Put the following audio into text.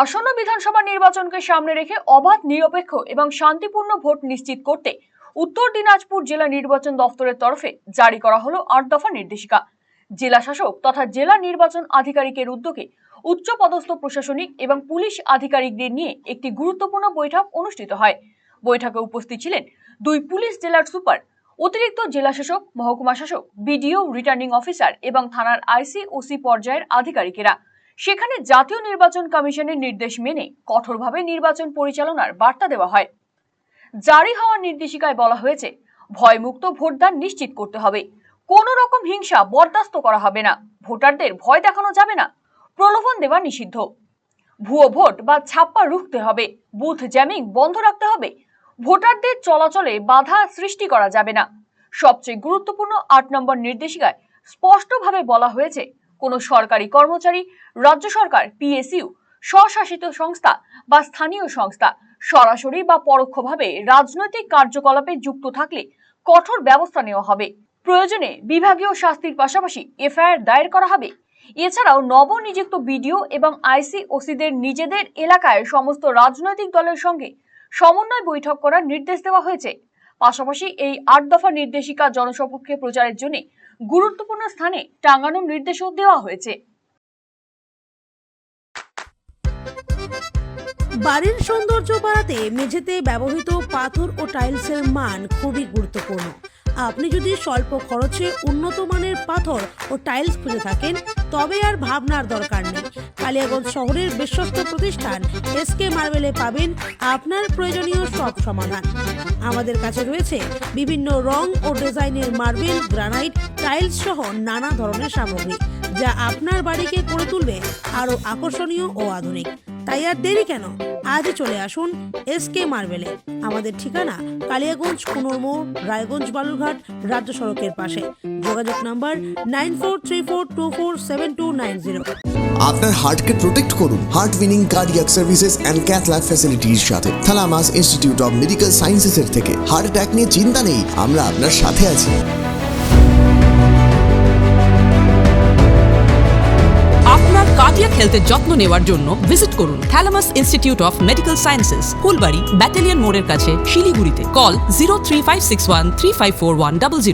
আসন্ন বিধানসভা নির্বাচনকে সামনে রেখে অবাধ, নিরপেক্ষ এবং শান্তিপূর্ণ ভোট নিশ্চিত করতে উত্তর দিনাজপুর জেলা নির্বাচন দফতরের তরফে জারি করা হলো ৮ দফা নির্দেশিকা। জেলা শাসক তথা জেলা নির্বাচন আধিকারিকের উদ্যোগে উচ্চপদস্থ প্রশাসনিক এবং পুলিশ আধিকারিকদের নিয়ে একটি গুরুত্বপূর্ণ বৈঠক অনুষ্ঠিত হয়। বৈঠকে উপস্থিত ছিলেন ২ পুলিশ জেলার সুপার, অতিরিক্ত জেলা শাসক, মহকুমা শাসক, বিডিও, রিটার্নিং অফিসার এবং থানার আইসি, ওসি পর্যায়ের আধিকারিকেরা। সেখানে জাতীয় নির্বাচন কমিশনের নির্দেশ মেনে কঠোরভাবে নির্বাচন পরিচালনার বার্তা দেওয়া হয়। জারি হওয়া নির্দেশিকায় বলা হয়েছে, ভয়মুক্ত ভোটদান নিশ্চিত করতে হবে, কোনো রকম হিংসা বরদাস্ত করা হবে না, ভোটারদের ভয় দেখানো যাবে না, প্রলোভন দেওয়া নিষিদ্ধ, ভুয়ো ভোট বা ছাপ্পা রুখতে হবে, বুথ জ্যামিং বন্ধ রাখতে হবে, ভোটারদের চলাচলে বাধা সৃষ্টি করা যাবে না। সবচেয়ে গুরুত্বপূর্ণ ৮ নম্বর নির্দেশিকায় স্পষ্টভাবে বলা হয়েছে, কোনো সরকারি কর্মচারী, রাজ্য সরকার, পিএসইউ, স্বশাসিত সংস্থা বা স্থানীয় সংস্থা সরাসরি বা পরোক্ষভাবে রাজনৈতিক কার্যকলাপে যুক্ত থাকলে কঠোর ব্যবস্থা নেওয়া হবে। প্রয়োজনে বিভাগীয় শাস্তির পাশাপাশি এফআইআর দায়ের করা হবে। এছাড়াও নবনিযুক্ত বিডিও এবং আইসি, ওসিদের নিজেদের এলাকায় সমস্ত রাজনৈতিক দলের সঙ্গে সমন্বয় বৈঠক করার নির্দেশ দেওয়া হয়েছে। পাশাপাশি এই ৮ দফা নির্দেশিকা জনসমক্ষে প্রচারের জন্য গুরুত্বপূর্ণ স্থানে টাঙানোর নির্দেশও দেওয়া হয়েছে। বাড়ির সৌন্দর্য বাড়াতে মেঝেতে ব্যবহৃত পাথর ও টাইলসের মান খুবই গুরুত্বপূর্ণ। আপনি যদি স্বল্প খরচে উন্নত মানের পাথর ও টাইলস খুঁজে থাকেন, তবে আর ভাবনার দরকার নেই। কালিয়াগঞ্জ শহরের বিশ্বস্ত প্রতিষ্ঠান এসকে মার্বেলে পাবেন আপনার প্রয়োজনীয় সব সমাধান। আমাদের কাছে রয়েছে বিভিন্ন রং ও ডিজাইনের মার্বেল, গ্রানাইট, টাইলস সহ নানা ধরনের সামগ্রী, যা আপনার বাড়িকে করে তুলবে আরও আকর্ষণীয় ও আধুনিক। তাই আর দেরি কেন, আজই চলে আসুন এসকে মার্বেলে। আমাদের ঠিকানা কালিয়াগঞ্জ কুনোর মোড়, রায়গঞ্জ বালুরঘাট রাজ্য সড়কের পাশে। যোগাযোগ নাম্বার 9434247290। আপনার হার্টকে প্রোটেক্ট করুন heart winning cardiac services and cath lab ফ্যাসিলিটির সাথে। Thalamus institute of medical sciences এর থেকে। হার্ট অ্যাটাক নিয়ে চিন্তা নেই, আমরা আপনার সাথে আছি। আপনার কার্ডিয়াক হেলথের যত্ন নেওয়ার জন্য ভিজিট করুন thalamus institute of medical sciences, Phulbari, battalion মোড়ের কাছে, শিলিগুড়িতে। কল 03561354100।